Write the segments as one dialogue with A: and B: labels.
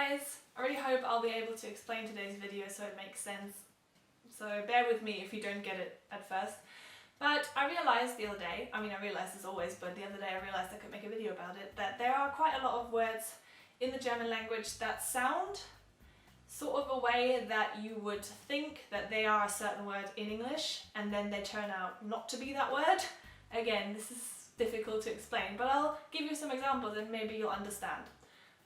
A: guys! I really hope I'll be able to explain today's video so it makes sense. So bear with me if you don't get it at first. But I realised the other day, I realised this always, but the other day I realised I could make a video about it, that there are quite a lot of words in the German language that sound sort of a way that you would think that they are a certain word in English, and then they turn out not to be that word. Again, this is difficult to explain, but I'll give you some examples and maybe you'll understand.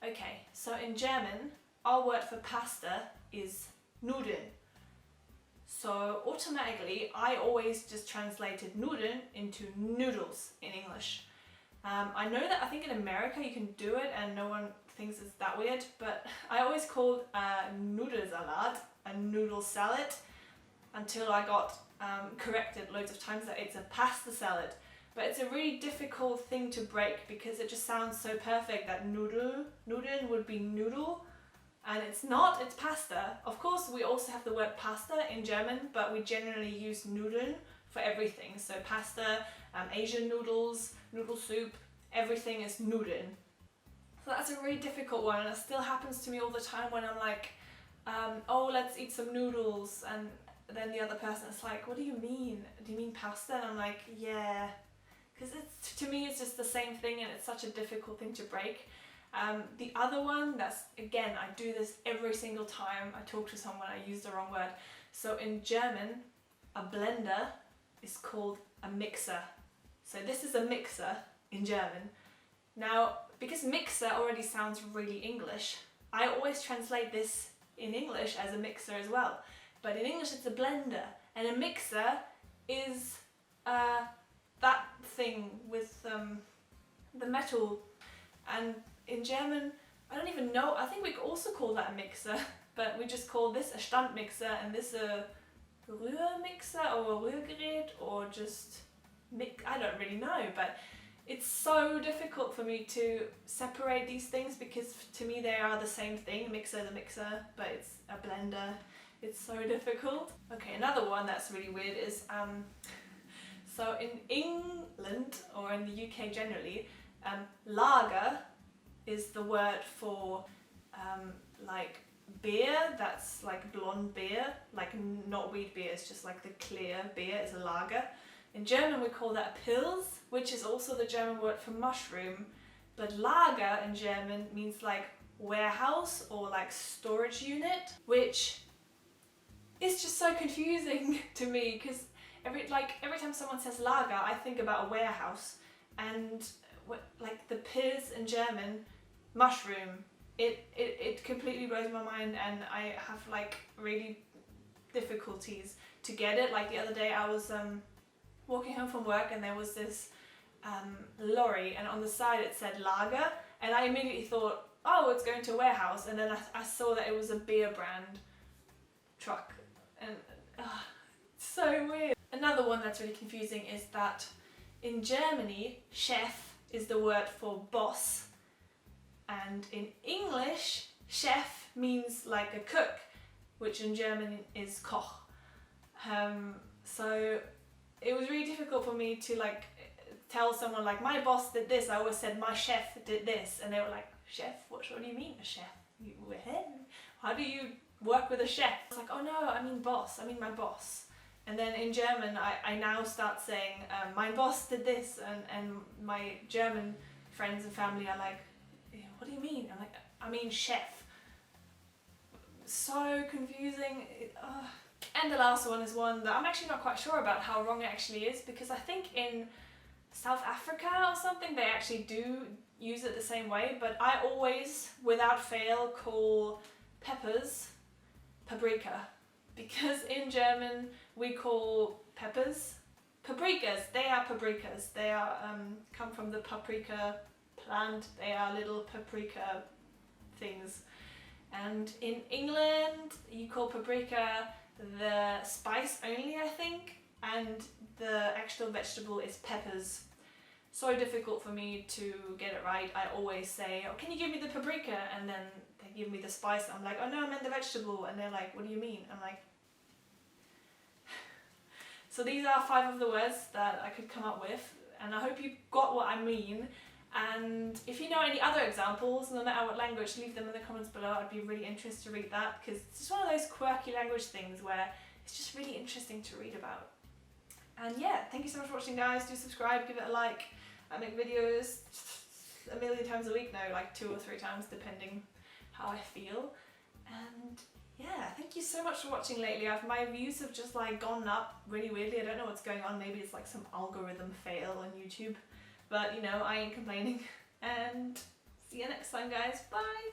A: Okay, so in German, our word for pasta is Nudeln. So automatically, I always just translated Nudeln into noodles in English. I know that I think in America you can do it and no one thinks it's that weird, but I always called Nudelsalat a noodle salad until I got corrected loads of times that it's a pasta salad. But it's a really difficult thing to break because it just sounds so perfect that Nudeln would be noodle, and it's not, it's pasta. Of course, we also have the word pasta in German, but we generally use Nudeln for everything. So pasta, Asian noodles, noodle soup, everything is Nudeln. So that's a really difficult one, and it still happens to me all the time when I'm like, oh, let's eat some noodles, and then the other person is like, what do you mean? Do you mean pasta? And I'm like, yeah. Because to me it's just the same thing and it's such a difficult thing to break. The other one, that's, again, I do this every single time I talk to someone, I use the wrong word. So in German, a blender is called a mixer. So this is a mixer in German. Now, because mixer already sounds really English, I always translate this in English as a mixer as well. But in English it's a blender, and a mixer is that thing with the metal, and in German, I don't even know, I think we also call that a mixer, but we just call this a Standmixer and this a Rührmixer or a Rührgerät, or just I don't really know, but it's so difficult for me to separate these things because to me they are the same thing. Mixer is a mixer, but it's a blender. It's so difficult. Okay, another one that's really weird is so in England, or in the UK generally, lager is the word for like beer that's like blonde beer, like not wheat beer, it's just like the clear beer is a lager. In German we call that a Pils, which is also the German word for mushroom, but lager in German means like warehouse or like storage unit, which is just so confusing to me because every time someone says lager, I think about a warehouse, and like the Pils in German, mushroom, it completely blows my mind, and I have like really difficulties to get it. Like the other day I was walking home from work and there was this lorry, and on the side it said lager, and I immediately thought, oh, it's going to a warehouse, and then I saw that it was a beer brand truck, and it's so weird. Another one that's really confusing is that in Germany, chef is the word for boss, and in English, chef means like a cook, which in German is Koch. So it was really difficult for me to like tell someone like, my boss did this. I always said my chef did this, and they were like, chef? What do you mean a chef? How do you work with a chef? I was like, oh no, I mean boss, I mean my boss. And then in German, I now start saying, my boss did this, and my German friends and family are like, what do you mean? I'm like, I mean chef. So confusing. And the last one is one that I'm actually not quite sure about how wrong it actually is, because I think in South Africa or something they actually do use it the same way, but I always, without fail, call peppers Paprika. Because in German we call peppers paprikas. They are paprikas. They are come from the paprika plant. They are little paprika things. And in England you call paprika the spice only, I think, and the actual vegetable is peppers. So difficult for me to get it right. I always say, oh, can you give me the paprika? And then they give me the spice. I'm like, oh no, I meant the vegetable. And they're like, what do you mean? I'm like, so these are 5 of the words that I could come up with, and I hope you got what I mean. And if you know any other examples, no matter what language, leave them in the comments below. I'd be really interested to read that, because it's just one of those quirky language things where it's just really interesting to read about. And yeah, thank you so much for watching, guys. Do subscribe, give it a like. I make videos a million times a week now, like 2 or 3 times depending how I feel. And yeah, thank you so much for watching lately. My views have just like gone up really weirdly. I don't know what's going on. Maybe it's like some algorithm fail on YouTube. But you know, I ain't complaining. And see you next time, guys. Bye!